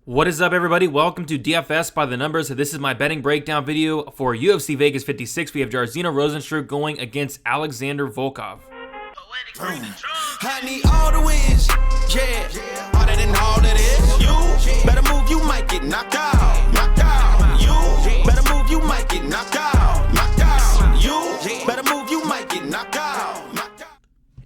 What is up, everybody? Welcome to DFS by the Numbers. This is my betting breakdown video for UFC Vegas 56. We have Georgina Rosenstrok going against Alexander Volkov. I need all the wins, yeah. Harder than all that is. You better move, you might get knocked out. Knocked out. You better move, you might get knocked out. Knocked out. You better move, you might get knocked out.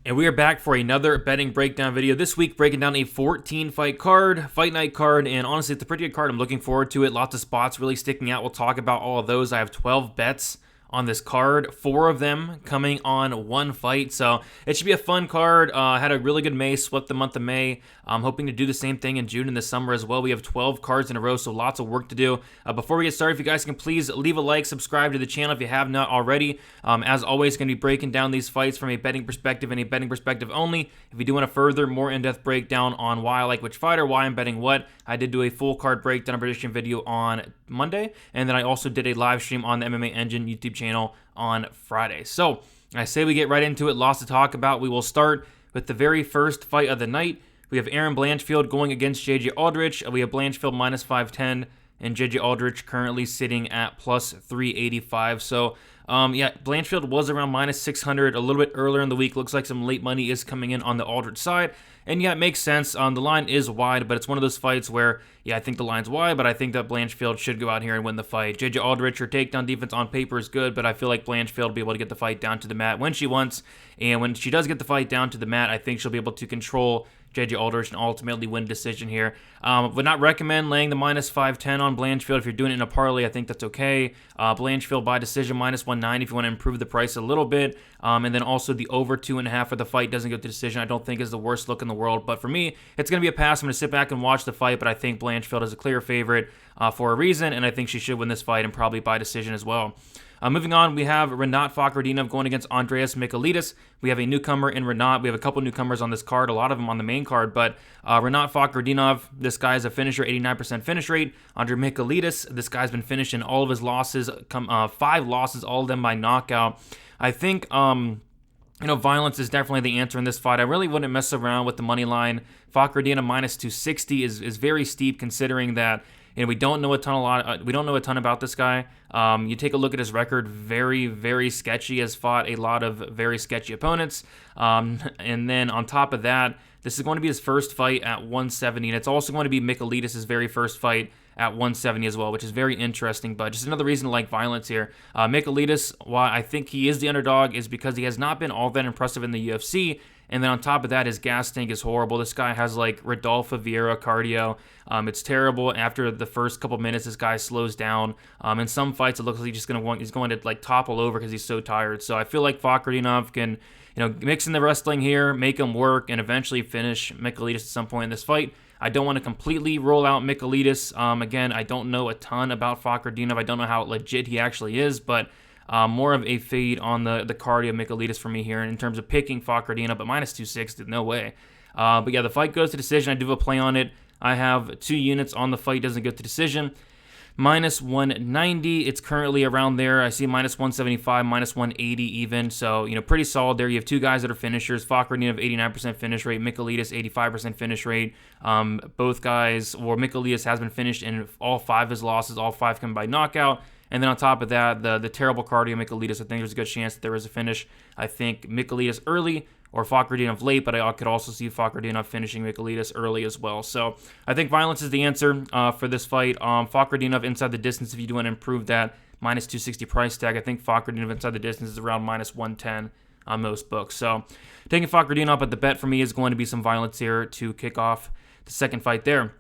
And we are back for another betting breakdown video. This week, breaking down a 14-fight card, fight night card, and honestly, it's a pretty good card. I'm looking forward to it. Lots of spots really sticking out. We'll talk about all of those. I have 12 bets on this card, 4 of them coming on one fight, so it should be a fun card. Had a really good May, swept the month of May. I'm hoping to do the same thing in June and the summer as well. We have 12 cards in a row, so lots of work to do. Before we get started, if you guys can please leave a like, subscribe to the channel if you have not already. As always, going to be breaking down these fights from a betting perspective and a betting perspective only. If you do want a further, more in-depth breakdown on why I like which fighter, why I'm betting what, I did do a full card breakdown and prediction video on Monday, and then I also did a live stream on the MMA Engine YouTube channel on Friday. So I say we get right into it. Lots to talk about. We will start with the very first fight of the night. We have Aaron Blanchfield going against JJ Aldrich. We have Blanchfield minus 510 and JJ Aldrich currently sitting at plus 385. So yeah, Blanchfield was around minus 600 a little bit earlier in the week. Looks like some late money is coming in on the Aldrich side. And yeah, it makes sense. The line is wide, but it's one of those fights where, yeah, I think the line's wide, but I think that Blanchfield should go out here and win the fight. JJ Aldrich, her takedown defense on paper is good, but I feel like Blanchfield will be able to get the fight down to the mat when she wants. And when she does get the fight down to the mat, I think she'll be able to control JJ Aldrich and ultimately win a decision here. Would not recommend laying the minus 510 on Blanchfield. If you're doing it in a parlay, I think that's okay. Blanchfield by decision minus 190 if you want to improve the price a little bit. And then also the over 2.5 for the fight doesn't go to decision. I don't think is the worst look in the world. But for me, it's going to be a pass. I'm going to sit back and watch the fight, but I think Blanchfield is a clear favorite for a reason, and I think she should win this fight and probably by decision as well. Moving on, we have Rinat Fakhretdinov going against Andreas Michailidis. We have a newcomer in Rinat. We have a couple newcomers on this card, a lot of them on the main card, but Rinat Fakhretdinov, this guy is a finisher, 89% finish rate. Andre Michailidis, this guy's been finishing all of his losses, 5 losses, all of them by knockout. I think violence is definitely the answer in this fight. I really wouldn't mess around with the money line. Fakhretdinov minus 260 is very steep considering that we don't know a ton about this guy. You take a look at his record, very, very sketchy. Has fought a lot of very sketchy opponents. And then on top of that, this is going to be his first fight at 170, and it's also going to be Michailidis' very first fight at 170 as well, which is very interesting, but just another reason to like violence here. Michailidis, why I think he is the underdog is because he has not been all that impressive in the UFC, and then on top of that, his gas tank is horrible. This guy has like Rodolfo Vieira cardio. It's terrible. After the first couple minutes, this guy slows down. In some fights, it looks like he's going to like topple over because he's so tired. So I feel like Fakhretdinov can, mix in the wrestling here, make him work, and eventually finish Michailidis at some point in this fight. I don't want to completely roll out Michailidis. Again, I don't know a ton about Fakhretdinov. I don't know how legit he actually is, but more of a fade on the cardio Michailidis for me here in terms of picking Fakhretdinov, but minus 260, no way. But yeah, the fight goes to decision. I do have a play on it. I have 2 units on the fight, doesn't go to decision. Minus 190, it's currently around there. I see minus 175, minus 180 even. So, pretty solid there. You have 2 guys that are finishers. Fakhretdinov, 89% finish rate. Michailidis, 85% finish rate. Both guys, or Michailidis has been finished in all 5 of his losses. All 5 come by knockout. And then on top of that, the terrible cardio Michailidis, I think there's a good chance that there is a finish. I think Michailidis early or Fakhretdinov late, but I could also see Fakhretdinov finishing Michailidis early as well. So I think violence is the answer for this fight. Fakhretdinov inside the distance, if you do want to improve that, minus 260 price tag. I think Fakhretdinov inside the distance is around minus 110 on most books. So taking Fakhretdinov, but the bet for me is going to be some violence here to kick off the second fight there.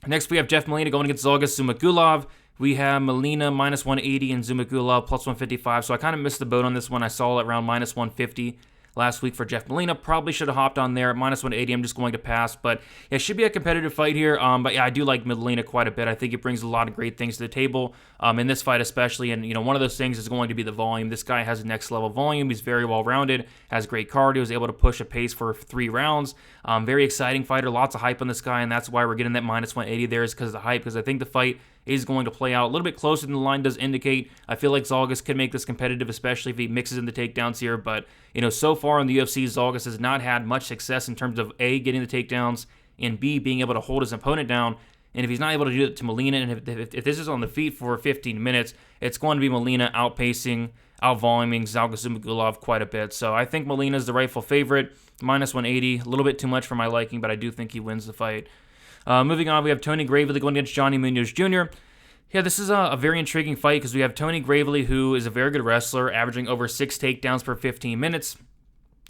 Next, we have Jeff Molina going against Zhalgas Zhumagulov. We have Molina minus 180 and Zhumagulov plus 155. So I kind of missed the boat on this one. I saw it around minus 150 last week for Jeff Molina. Probably should have hopped on there. Minus 180, I'm just going to pass. But yeah, it should be a competitive fight here. But yeah, I do like Molina quite a bit. I think it brings a lot of great things to the table in this fight especially. And, one of those things is going to be the volume. This guy has next level volume. He's very well-rounded, has great cardio, is able to push a pace for 3 rounds. Very exciting fighter. Lots of hype on this guy, and that's why we're getting that minus 180 there is because of the hype, because I think the fight is going to play out a little bit closer than the line does indicate. I feel like Zhalgas could make this competitive, especially if he mixes in the takedowns here. But, so far in the UFC, Zhalgas has not had much success in terms of A, getting the takedowns, and B, being able to hold his opponent down. And if he's not able to do it to Molina, and if this is on the feet for 15 minutes, it's going to be Molina outpacing, outvoluming Zhalgasumagulov quite a bit. So I think Molina's the rightful favorite, minus 180. A little bit too much for my liking, but I do think he wins the fight. Moving on, we have Tony Gravely going against Johnny Munoz Jr. Yeah, this is a very intriguing fight because we have Tony Gravely, who is a very good wrestler, averaging over 6 takedowns per 15 minutes.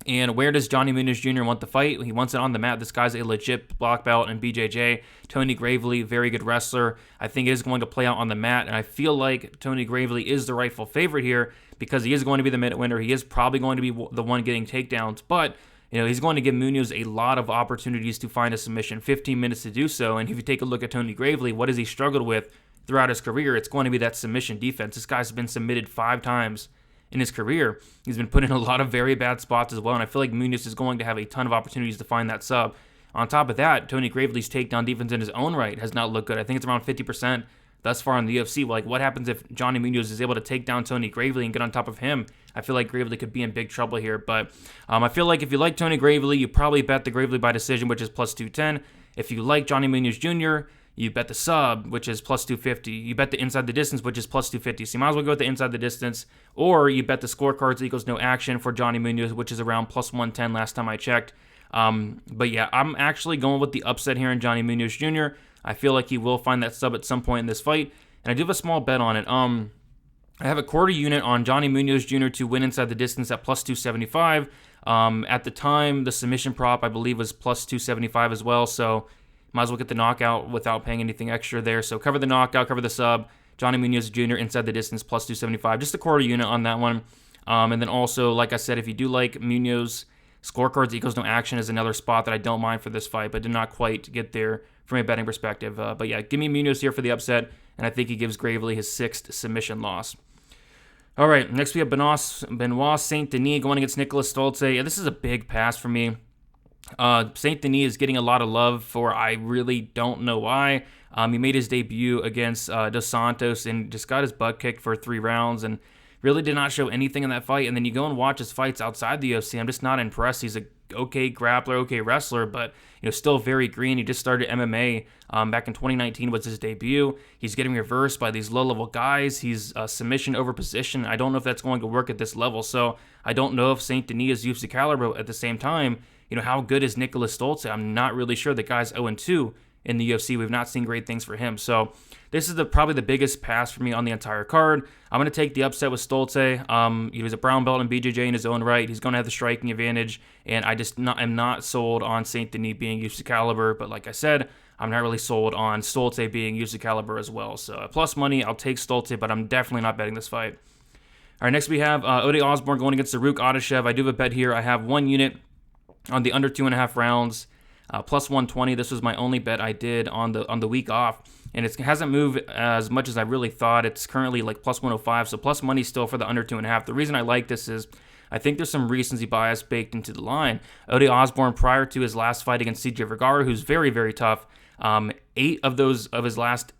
And where does Johnny Munoz Jr. want the fight? He wants it on the mat. This guy's a legit black belt in BJJ. Tony Gravely, very good wrestler. I think it is going to play out on the mat, and I feel like Tony Gravely is the rightful favorite here because he is going to be the minute winner. He is probably going to be the one getting takedowns, but he's going to give Munoz a lot of opportunities to find a submission, 15 minutes to do so. And if you take a look at Tony Gravely, what has he struggled with throughout his career? It's going to be that submission defense. This guy's been submitted 5 times in his career. He's been put in a lot of very bad spots as well, and I feel like Munoz is going to have a ton of opportunities to find that sub. On top of that, Tony Gravely's takedown defense in his own right has not looked good. I think it's around 50% thus far in the UFC. Like, what happens if Johnny Munoz is able to take down Tony Gravely and get on top of him? I feel like Gravely could be in big trouble here, but I feel like if you like Tony Gravely, you probably bet the Gravely by decision, which is plus 210. If you like Johnny Munoz Jr., you bet the sub, which is plus 250. You bet the inside the distance, which is plus 250. So you might as well go with the inside the distance. Or you bet the scorecards equals no action for Johnny Munoz, which is around plus 110 last time I checked. But yeah, I'm actually going with the upset here in Johnny Munoz Jr. I feel like he will find that sub at some point in this fight. And I do have a small bet on it. I have a quarter unit on Johnny Munoz Jr. to win inside the distance at plus 275. At the time, the submission prop, I believe, was plus 275 as well. So might as well get the knockout without paying anything extra there. So cover the knockout, cover the sub. Johnny Munoz Jr. inside the distance, plus 275. Just a quarter unit on that one. And then also, like I said, if you do like Munoz, scorecards equals no action is another spot that I don't mind for this fight, but did not quite get there from a betting perspective. But yeah, give me Munoz here for the upset, and I think he gives Gravely his 6th submission loss. All right, next we have Benoit Saint Denis going against Nicholas Stolze. Yeah, this is a big pass for me. Saint Denis is getting a lot of love for I really don't know why. He made his debut against Dos Santos and just got his butt kicked for 3 rounds and really did not show anything in that fight. And then you go and watch his fights outside the UFC. I'm just not impressed. He's a okay grappler, okay wrestler, but still very green. He just started MMA back in 2019 was his debut. He's getting reversed by these low-level guys. He's submission over position. I don't know if that's going to work at this level. So I don't know if Saint Denis is UFC caliber. At the same time, how good is Nicholas Stolze? I'm not really sure. The guy's 0-2 in the UFC. We've not seen great things for him. So this is probably the biggest pass for me on the entire card. I'm going to take the upset with Stolze. He was a brown belt in BJJ in his own right. He's going to have the striking advantage, and I'm not sold on Saint Denis being UFC caliber. But like I said, I'm not really sold on Stolze being UFC caliber as well. So at plus money, I'll take Stolze, but I'm definitely not betting this fight. All right, next we have Odie Osborne going against Zaruk Adashev. I do have a bet here. I have 1 unit on the under 2.5 rounds, plus 120. This was my only bet I did on the week off, and it hasn't moved as much as I really thought. It's currently like plus 105, so plus money still for the under 2.5. The reason I like this is I think there's some recency bias baked into the line. Odie Osborne, prior to his last fight against CJ Vergara, who's very, very tough, 8 of his last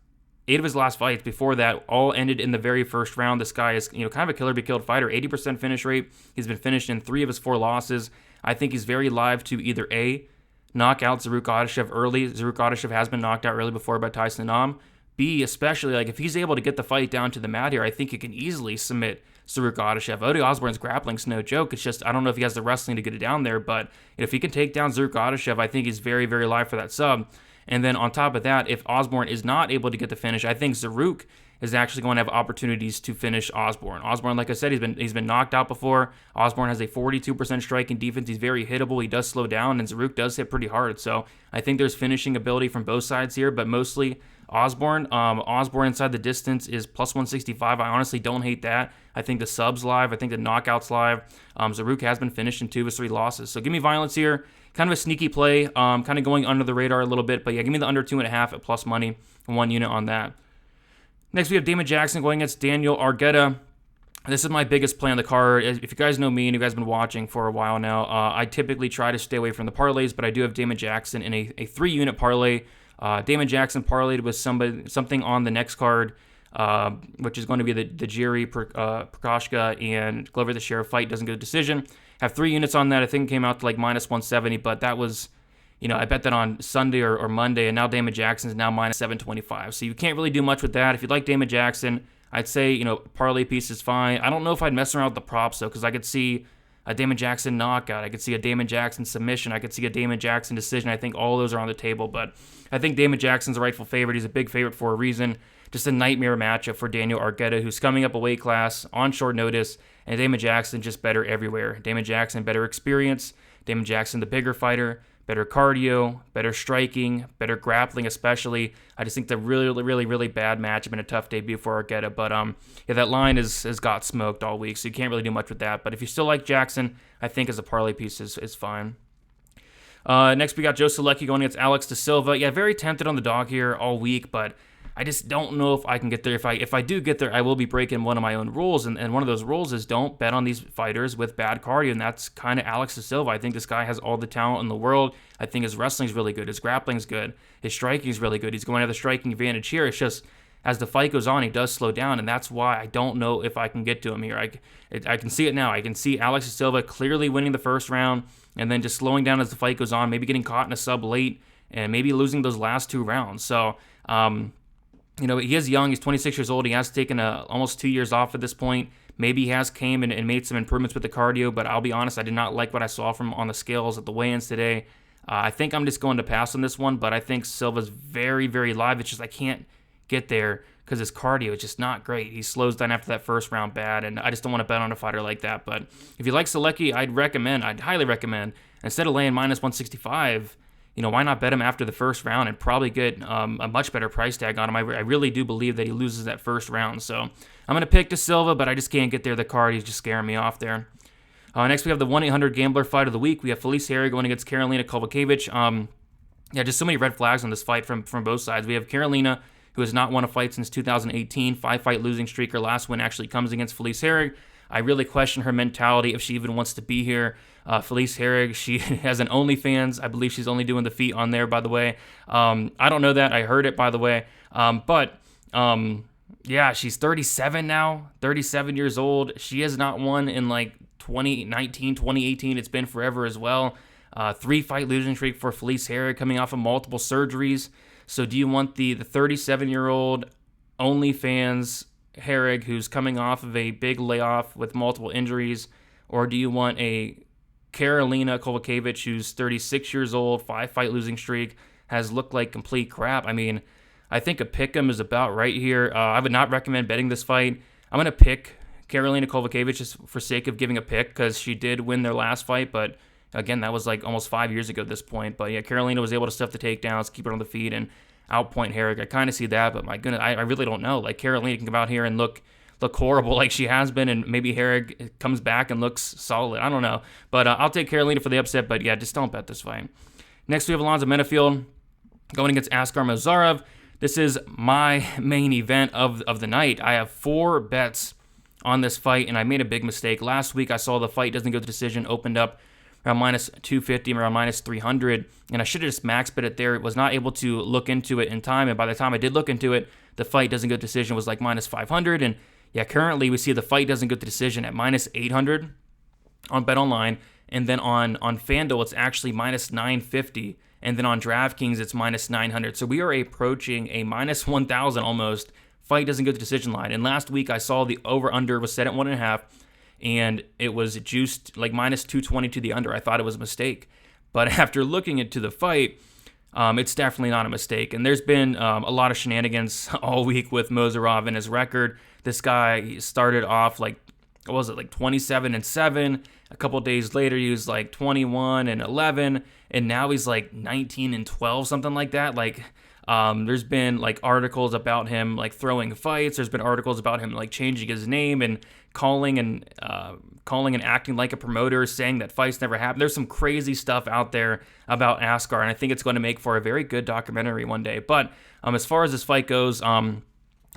fights before that all ended in the very first round. This guy is kind of a killer be killed fighter, 80% finish rate. He's been finished in 3 of his 4 losses. I think he's very live to either A, knock out Zaruk Adashev early. Zaruk Adashev has been knocked out early before by Tyson Nam. B, especially if he's able to get the fight down to the mat here, I think he can easily submit Zaruk Adashev. Odie Osborne's grappling's no joke. It's just I don't know if he has the wrestling to get it down there, but if he can take down Zaruk Adashev, I think he's very, very live for that sub. And then on top of that, if Osborne is not able to get the finish, I think Zaruk is actually going to have opportunities to finish Osborne. Osborne, like I said, he's been knocked out before. Osborne has a 42% striking defense. He's very hittable. He does slow down, and Zaruk does hit pretty hard. So I think there's finishing ability from both sides here, but mostly Osborne. Osborne inside the distance is plus 165. I honestly don't hate that. I think the sub's live. I think the knockout's live. Zaruk has been finished in 2 of his 3 losses. So give me violence here. Kind of a sneaky play, kind of going under the radar a little bit. But yeah, give me the under 2.5 at plus money, 1 unit on that. Next, we have Damon Jackson going against Daniel Argueta. This is my biggest play on the card. If you guys know me and you guys have been watching for a while now, I typically try to stay away from the parlays, but I do have Damon Jackson in a 3-unit parlay. Damon Jackson parlayed with something on the next card, which is going to be the Jiri Prakashka and Glover the Sheriff fight. Doesn't get a decision. Have 3 units on that. I think it came out to like minus 170, but that was I bet that on Sunday or Monday, and now Damon Jackson's now minus 725. So you can't really do much with that. If you like Damon Jackson, I'd say, parlay piece is fine. I don't know if I'd mess around with the props, though, because I could see a Damon Jackson knockout. I could see a Damon Jackson submission. I could see a Damon Jackson decision. I think all those are on the table, but I think Damon Jackson's a rightful favorite. He's a big favorite for a reason. Just a nightmare matchup for Daniel Argueta, who's coming up a weight class on short notice, and Damon Jackson just better everywhere. Damon Jackson, better experience. Damon Jackson, the bigger fighter. Better cardio, better striking, better grappling especially. I just think the really bad matchup and a tough debut for Argueta. But that line has got smoked all week, so you can't really do much with that. But if you still like Jackson, I think as a parlay piece is fine. Next, we got Joe Solecki going against Alex De Silva. Yeah, very tempted on the dog here all week, but I just don't know if I can get there. If I do get there, I will be breaking one of my own rules, and one of those rules is don't bet on these fighters with bad cardio, and that's kind of Alex De Silva. I think this guy has all the talent in the world. I think his wrestling's really good. His grappling's good. His striking's really good. He's going to have the striking advantage here. It's just, as the fight goes on, he does slow down, and that's why I don't know if I can get to him here. I can see it now. I can see Alex De Silva clearly winning the first round, and then just slowing down as the fight goes on, maybe getting caught in a sub late, and maybe losing those last 2 rounds. So, he is young. He's 26 years old. He has taken almost 2 years off at this point. Maybe he has came and made some improvements with the cardio, but I'll be honest, I did not like what I saw from him on the scales at the weigh-ins today. I think I'm just going to pass on this one, but I think Silva's very live. It's just I can't get there because his cardio is just not great. He slows down after that first round bad, and I just don't want to bet on a fighter like that. But if you like Solecki, I'd highly recommend, instead of laying minus 165, why not bet him after the first round and probably get a much better price tag on him? I really do believe that he loses that first round. So I'm going to pick De Silva, but I just can't get there. The card, he's just scaring me off there. Next, we have the 1-800-GAMBLER fight of the week. We have Felice Herrig going against Karolina Kowalkiewicz. Just so many red flags on this fight from both sides. We have Karolina, who has not won a fight since 2018, 5-fight losing streak. Her last win actually comes against Felice Herrig. I really question her mentality if she even wants to be here. Felice Herrig, she has an OnlyFans. I believe she's only doing the feet on there, by the way. I don't know that. I heard it, by the way. She's 37 now, 37 years old. She has not won in 2019, 2018. It's been forever as well. 3-fight losing streak for Felice Herrig, coming off of multiple surgeries. So do you want the 37-year-old OnlyFans Herrig, who's coming off of a big layoff with multiple injuries, or do you want a Karolina Kowalkiewicz, who's 36 years old, 5-fight losing streak, has looked like complete crap? I mean, I think a pick'em is about right here. I would not recommend betting this fight. I'm going to pick Karolina Kowalkiewicz just for sake of giving a pick, because she did win their last fight, but again, that was almost 5 years ago at this point. But yeah, Karolina was able to stuff the takedowns, keep it on the feet, and outpoint Herrig. I kind of see that, but my goodness, I really don't know. Karolina can come out here and look horrible like she has been, and maybe Herrig comes back and looks solid. I don't know. But I'll take Karolina for the upset, but yeah, just don't bet this fight. Next, we have Alonzo Menafield going against Askar Mozarov. This is my main event of the night. I have 4 bets on this fight, and I made a big mistake. Last week, I saw the fight doesn't go to decision, opened up around minus 250, around minus 300, and I should have just max bet it there. It was not able to look into it in time, and by the time I did look into it, the fight doesn't go to decision was minus 500, and yeah, currently we see the fight doesn't go to decision at minus 800 on BetOnline, and then on FanDuel it's actually minus 950, and then on DraftKings it's minus 900. So we are approaching a minus 1,000 almost. Fight doesn't go to decision line, and last week I saw the over/under was set at 1.5, and it was juiced minus 220 to the under. I thought it was a mistake, but after looking into the fight, it's definitely not a mistake. And there's been a lot of shenanigans all week with Mozarov and his record. This guy started off 27-7. A couple days later, he was 21-11, and now he's 19-12, something like that. There's been articles about him throwing fights. There's been articles about him changing his name and calling and acting like a promoter, saying that fights never happen. There's some crazy stuff out there about Askar, and I think it's going to make for a very good documentary one day. But as far as this fight goes,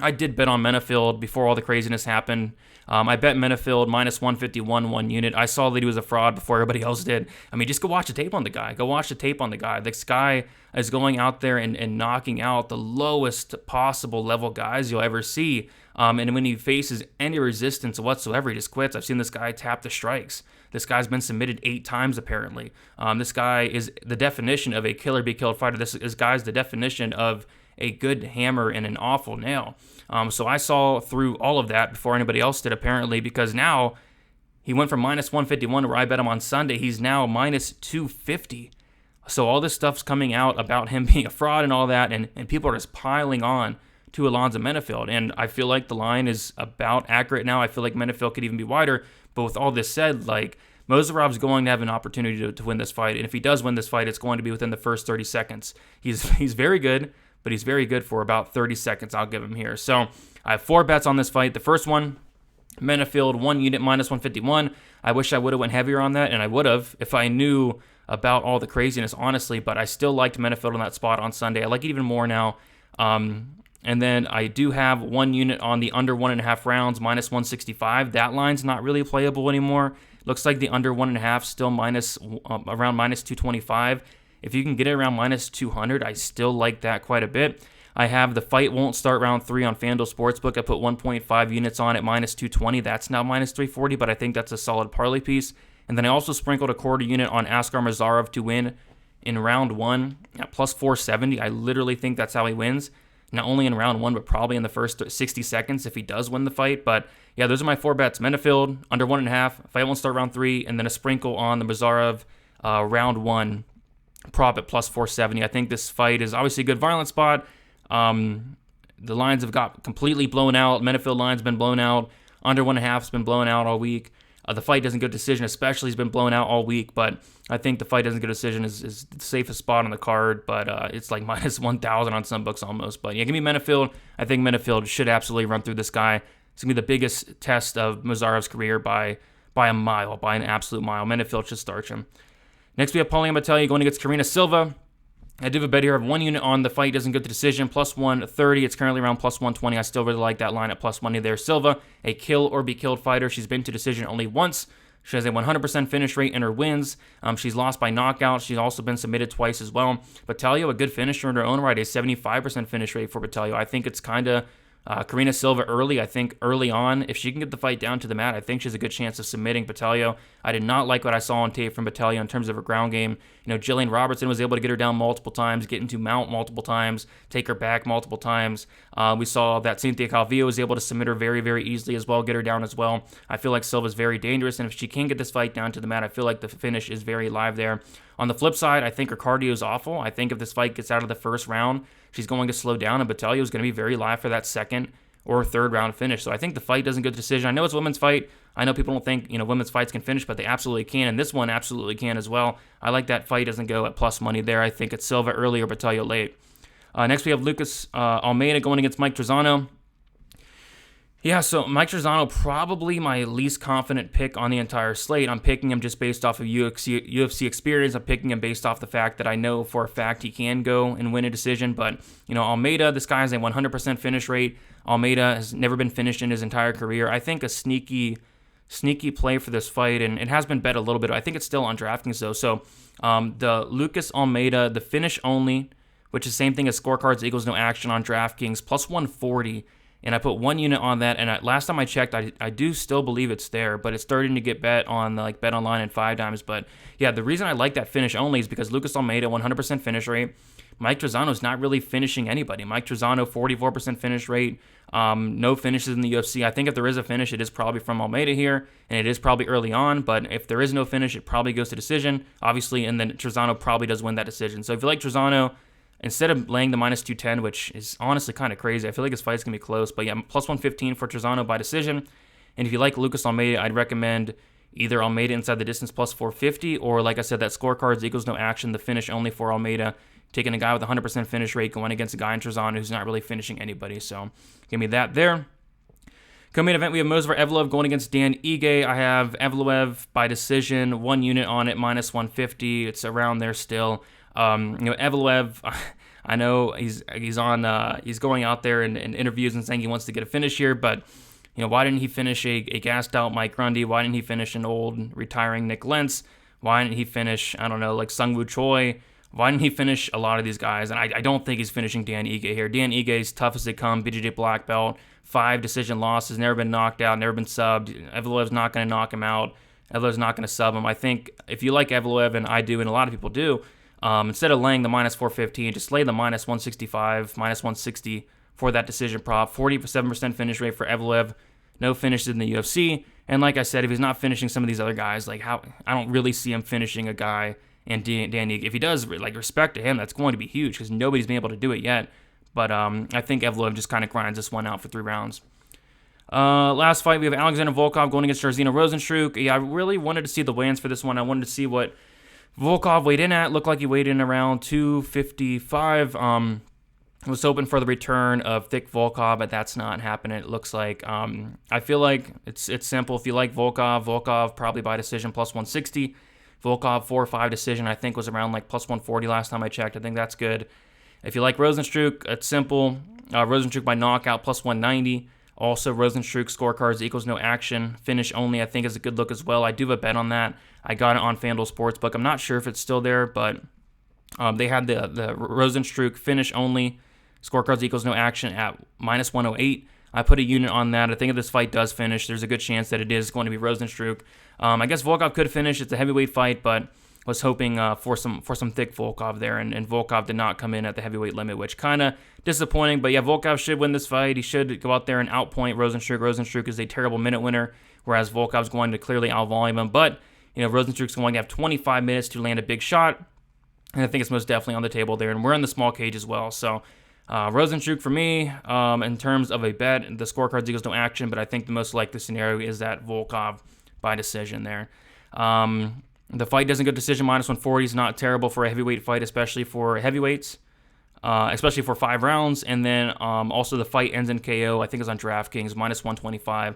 I did bet on Menifield before all the craziness happened. I bet Menifield minus 151 1 unit. I saw that he was a fraud before everybody else did. I mean, just go watch the tape on the guy. Go watch the tape on the guy. This guy is going out there and knocking out the lowest possible level guys you'll ever see. And when he faces any resistance whatsoever, he just quits. I've seen this guy tap the strikes. This guy's been submitted 8 times, apparently. This guy is the definition of a kill-or-be-killed fighter. This guy's the definition of a good hammer and an awful nail. So I saw through all of that before anybody else did, apparently, because now he went from minus 151 where I bet him on Sunday. He's now minus 250. So all this stuff's coming out about him being a fraud and all that, and people are just piling on to Alonzo Menifield. And I feel like the line is about accurate now. I feel like Menifield could even be wider. But with all this said, like, Mozarov's going to have an opportunity to win this fight. And if he does win this fight, it's going to be within the first 30 seconds. He's very good, but he's very good for about 30 seconds. I'll give him here. So I have 4 bets on this fight. The first one, Menifield, 1 unit, minus 151. I wish I would have went heavier on that, and I would have if I knew about all the craziness, honestly. But I still liked Menifield on that spot on Sunday. I like it even more now. And then I do have 1 unit on the under 1.5 rounds, minus 165. That line's not really playable anymore. Looks like the under 1.5 still around minus 225. If you can get it around minus 200, I still like that quite a bit. I have the fight won't start round 3 on FanDuel Sportsbook. I put 1.5 units on at minus 220. That's now minus 340, but I think that's a solid parlay piece. And then I also sprinkled a quarter unit on Askar Mazarov to win in round 1 at plus 470. I literally think that's how he wins. Not only in round 1, but probably in the first 60 seconds if he does win the fight. But yeah, those are my 4 bets. Menifield, under 1.5. Fight won't start round 3. And then a sprinkle on the Mazarov round 1 prop at plus 470. I think this fight is obviously a good violent spot. The lines have got completely blown out. Menifield line's been blown out. Under 1.5's been blown out all week. The fight doesn't go to decision, especially, has been blown out all week. But I think the fight doesn't go to decision is the safest spot on the card. But it's like minus 1,000 on some books almost. But yeah, give me Menifield. I think Menifield should absolutely run through this guy. It's going to be the biggest test of Mazarov's career by a mile, by an absolute mile. Menifield should starch him. Next, we have Pauline Battaglia going against Karina Silva. I do have a bet here of 1 unit on the fight doesn't go to decision, plus 130. It's currently around plus 120. I still really like that line at plus money there. Silva, a kill or be killed fighter. She's been to decision only once. She has a 100% finish rate in her wins. She's lost by knockout. She's also been submitted twice as well. Battaglia, a good finisher in her own right, a 75% finish rate for Battaglia. I think it's kind of Karina Silva early. I think early on, if she can get the fight down to the mat, I think she has a good chance of submitting Battaglia. I did not like what I saw on tape from Battaglia in terms of her ground game. You know, Jillian Robertson was able to get her down multiple times, get into mount multiple times, take her back multiple times. We saw that Cynthia Calvillo was able to submit her very, very easily as well, get her down as well. I feel like Silva's very dangerous, and if she can get this fight down to the mat, I feel like the finish is very live there. On the flip side, I think her cardio is awful. I think if this fight gets out of the first round, she's going to slow down, and Battaglia is going to be very live for that second or third round finish. So I think the fight doesn't go to decision. I know it's a women's fight. I know people don't think, women's fights can finish, but they absolutely can, and this one absolutely can as well. I like that fight doesn't go at plus money there. I think it's Silva early or Battaglia late. Next, we have Lucas Almeida going against Mike Trizano. Yeah, so Mike Trizano, probably my least confident pick on the entire slate. I'm picking him just based off of UFC experience. I'm picking him based off the fact that I know for a fact he can go and win a decision. But, Almeida, this guy has a 100% finish rate. Almeida has never been finished in his entire career. I think a sneaky play for this fight, and it has been bet a little bit. I think it's still on DraftKings, though. So the Lucas Almeida, the finish only, which is the same thing as scorecards equals no action on DraftKings, plus 140. And I put 1 unit on that, and last time I checked, I do still believe it's there, but it's starting to get bet on Bet Online and 5 times. But yeah, the reason I like that finish only is because Lucas Almeida, 100% finish rate. Mike Trizano's not really finishing anybody. Mike Trizano, 44% finish rate, no finishes in the UFC. I think if there is a finish, it is probably from Almeida here, and it is probably early on, but if there is no finish, it probably goes to decision, obviously, and then Trizano probably does win that decision. So if you like Trizano, instead of laying the minus 210, which is honestly kind of crazy, I feel like his fight's going to be close. But yeah, plus 115 for Trizano by decision. And if you like Lucas Almeida, I'd recommend either Almeida inside the distance plus 450, or like I said, that scorecards equals no action, the finish only for Almeida, taking a guy with 100% finish rate, going against a guy in Trizano who's not really finishing anybody. So give me that there. Co-main event, we have Movsar Evloev going against Dan Ige. I have Evloev by decision, 1 unit on it, minus 150. It's around there still. Evloev, I know he's going out there in interviews and saying he wants to get a finish here, but why didn't he finish a gassed out Mike Grundy? Why didn't he finish an old retiring Nick Lentz? Why didn't he finish, I don't know, like Sungwoo Choi? Why didn't he finish a lot of these guys? And I don't think he's finishing Dan Ige here. Dan Ige is tough as they come, BJJ black belt, 5 decision losses, never been knocked out, never been subbed. Evolev's not going to knock him out. Evolev's not going to sub him. I think if you like Evloev, and I do, and a lot of people do, instead of laying the minus 415, just lay the minus 165, minus 160 for that decision prop. 47% finish rate for Evloev. No finishes in the UFC. And like I said, if he's not finishing some of these other guys, I don't really see him finishing a guy and Dan Ige. If he does, respect to him, that's going to be huge because nobody's been able to do it yet. But I think Evloev just kind of grinds this one out for 3 rounds. Last fight, we have Alexander Volkov going against Georgina Rosenstrok. Yeah, I really wanted to see the weigh-ins for this one. I wanted to see what Volkov weighed in at. Looked like he weighed in around 255. Was hoping for the return of thick Volkov, but that's not happening. It looks like I feel like it's simple. If you like Volkov probably by decision plus 160. Volkov 4-5 decision, I think was around plus 140 last time I checked. I think that's good. If you like Rosenstrok, it's simple. Rosenstrok by knockout plus 190. Also, Rosenstrok scorecards equals no action. Finish only, I think, is a good look as well. I do have a bet on that. I got it on FanDuel Sportsbook. I'm not sure if it's still there, but they had the Rosenstrok finish only. Scorecards equals no action at minus 108. I put a unit on that. I think if this fight does finish, there's a good chance that it is going to be Rosenstrok. I guess Volkov could finish. It's a heavyweight fight, but was hoping for some thick Volkov there, and Volkov did not come in at the heavyweight limit, which kind of disappointing. But yeah, Volkov should win this fight. He should go out there and outpoint Rosenstrok. Rosenstrok is a terrible minute winner, whereas Volkov's going to clearly outvolume him. But Rosenstrok's going to have 25 minutes to land a big shot, and I think it's most definitely on the table there. And we're in the small cage as well, so. Rosenstrok for me, in terms of a bet, the scorecards equals no action, but I think the most likely scenario is that Volkov by decision there. The fight doesn't go decision, minus 140 is not terrible for a heavyweight fight, especially for heavyweights, especially for 5 rounds. And then also the fight ends in KO. I think it's on DraftKings, minus 125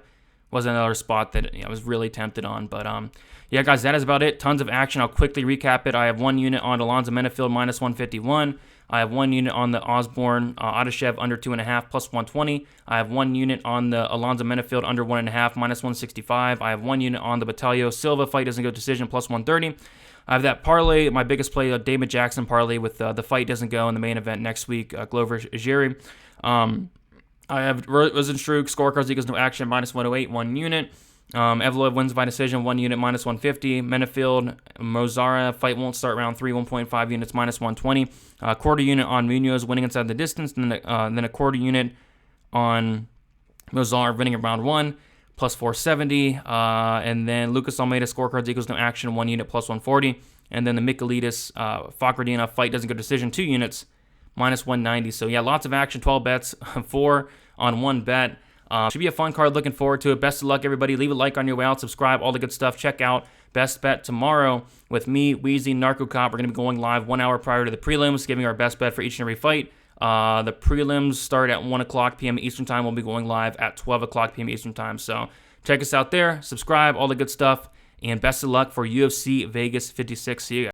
was another spot that I was really tempted on. But yeah, guys, that is about it. Tons of action. I'll quickly recap it. I have 1 unit on Alonzo Menefield, minus 151. I have 1 unit on the Osborne Odishev under 2.5 plus 120. I have 1 unit on the Alonzo Menefield under 1.5 minus 165. I have 1 unit on the Batalio Silva fight doesn't go decision plus 130. I have that parlay, my biggest play, David Jackson parlay with the fight doesn't go in the main event next week, Glover Ejiri. I have Rosenstrok, scorecards equals no action, minus 108, 1 unit. Evloev wins by decision, 1 unit, minus 150. Menefield, Mozara, fight won't start round 3, 1.5 units, minus 120. Quarter unit on Munoz, winning inside the distance. And then a quarter unit on Mozara, winning at round 1, plus 470. And then Lucas Almeida, scorecards equals no action, 1 unit, plus 140. And then the Elitis, Fakradina fight doesn't go decision, 2 units, minus 190. So yeah, lots of action, 12 bets, 4 on 1 bet. Should be a fun card. Looking forward to it. Best of luck, everybody. Leave a like on your way out. Subscribe. All the good stuff. Check out Best Bet tomorrow with me, Wheezy, Narco Cop. We're going to be going live 1 hour prior to the prelims, giving our best bet for each and every fight. The prelims start at 1 o'clock p.m. Eastern Time. We'll be going live at 12 o'clock p.m. Eastern Time. So check us out there. Subscribe. All the good stuff. And best of luck for UFC Vegas 56. See you guys.